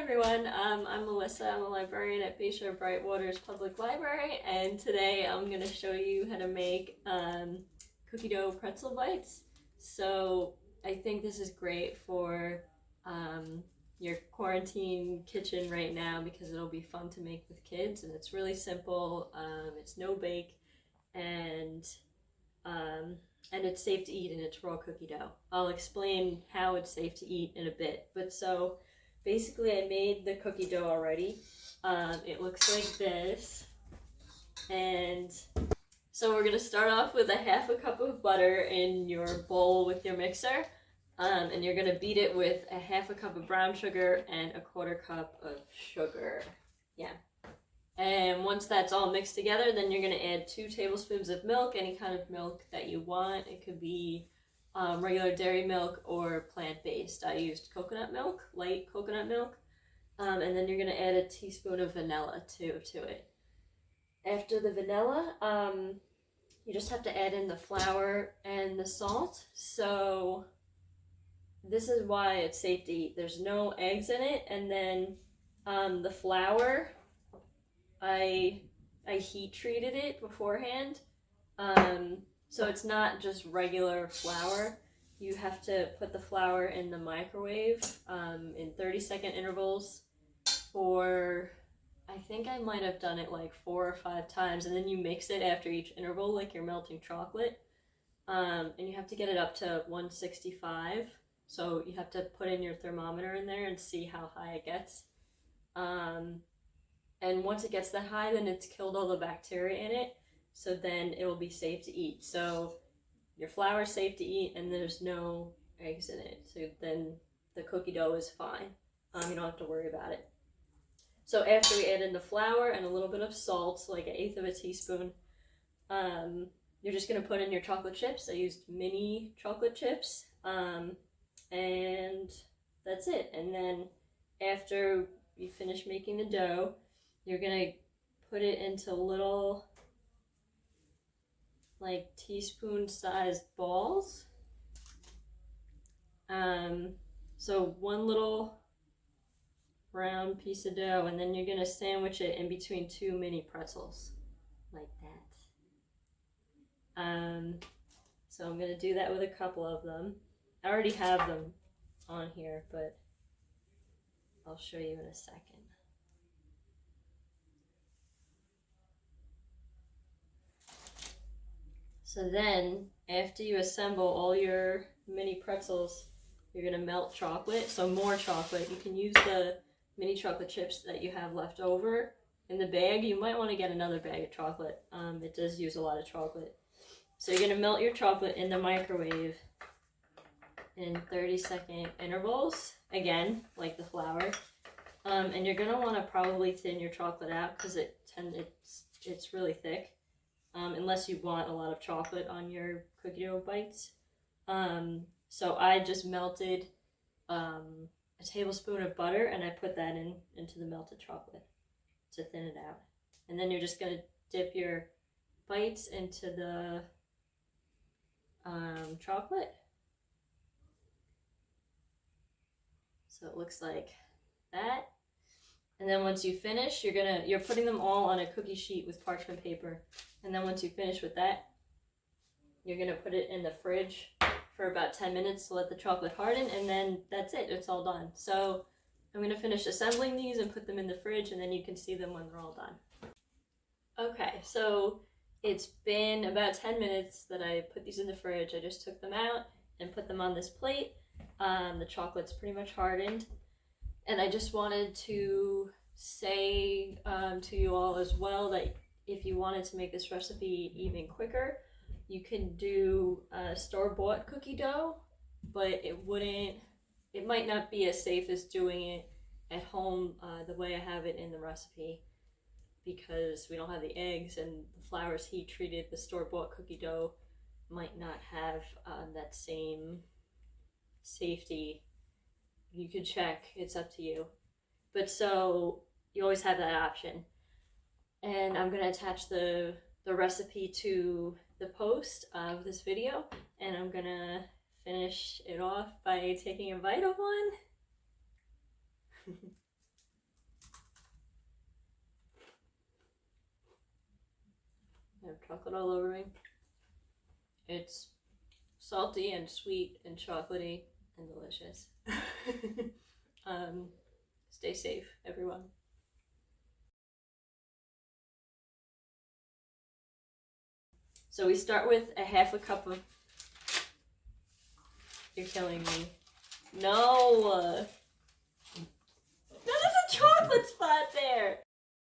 everyone, I'm Melissa. I'm a librarian at Bayshore Brightwater's Public Library, and today I'm going to show you how to make cookie dough pretzel bites. So I think this is great for your quarantine kitchen right now because it'll be fun to make with kids, and it's really simple. It's no bake, and it's safe to eat, and it's raw cookie dough. I'll explain how it's safe to eat in a bit. But so basically I made the cookie dough already. It looks like this. And so we're going to start off with a half a cup of butter in your bowl with your mixer. And you're going to beat it with a half a cup of brown sugar and a quarter cup of sugar. Yeah. And once that's all mixed together, then you're going to add 2 tablespoons of milk, any kind of milk that you want. It could be regular dairy milk or plant-based. I used coconut milk, light coconut milk. And then you're going to add a teaspoon of vanilla to it. After the vanilla, you just have to add in the flour and the salt. So this is why it's safe to eat. There's no eggs in it. And then the flour, I heat treated it beforehand, so it's not just regular flour. You have to put the flour in the microwave in 30-second intervals for, I think I might have done it like 4 or 5 times, and then you mix it after each interval like you're melting chocolate, and you have to get it up to 165, so you have to put in your thermometer in there and see how high it gets. And once it gets that high, then it's killed all the bacteria in it, so then it will be safe to eat. So your flour is safe to eat, and there's no eggs in it. So then the cookie dough is fine. You don't have to worry about it. So after we add in the flour and a little bit of salt, like 1/8 of a teaspoon, you're just going to put in your chocolate chips. I used mini chocolate chips, and that's it. And then after you finish making the dough, you're going to put it into little, like, teaspoon-sized balls. So one little round piece of dough, and then you're going to sandwich it in between 2 mini pretzels, like that. So I'm going to do that with a couple of them. I already have them on here, but I'll show you in a second. So then, after you assemble all your mini pretzels, you're going to melt chocolate, so more chocolate. You can use the mini chocolate chips that you have left over in the bag. You might want to get another bag of chocolate. It does use a lot of chocolate. So you're going to melt your chocolate in the microwave in 30-second intervals, again, like the flour. And you're going to want to probably thin your chocolate out because it's really thick. Unless you want a lot of chocolate on your cookie dough bites. So I just melted a tablespoon of butter, and I put that into the melted chocolate to thin it out. And then you're just going to dip your bites into the chocolate. So it looks like that. And then once you finish, you're putting them all on a cookie sheet with parchment paper. And then once you finish with that, you're gonna put it in the fridge for about 10 minutes to let the chocolate harden, and then that's it, it's all done. So I'm gonna finish assembling these and put them in the fridge, and then you can see them when they're all done. Okay, so it's been about 10 minutes that I put these in the fridge. I just took them out and put them on this plate. The chocolate's pretty much hardened. And I just wanted to say to you all as well that if you wanted to make this recipe even quicker, you can do store-bought cookie dough, but it might not be as safe as doing it at home the way I have it in the recipe, because we don't have the eggs and the flour is heat treated. The store-bought cookie dough might not have that same safety. You could check, it's up to you. But so you always have that option. And I'm going to attach the recipe to the post of this video, and I'm going to finish it off by taking a bite of one. chocolate all over me. It's salty and sweet and chocolatey and delicious. Stay safe, everyone. So we start with a half a cup of... You're killing me. No! No, there's a chocolate spot there!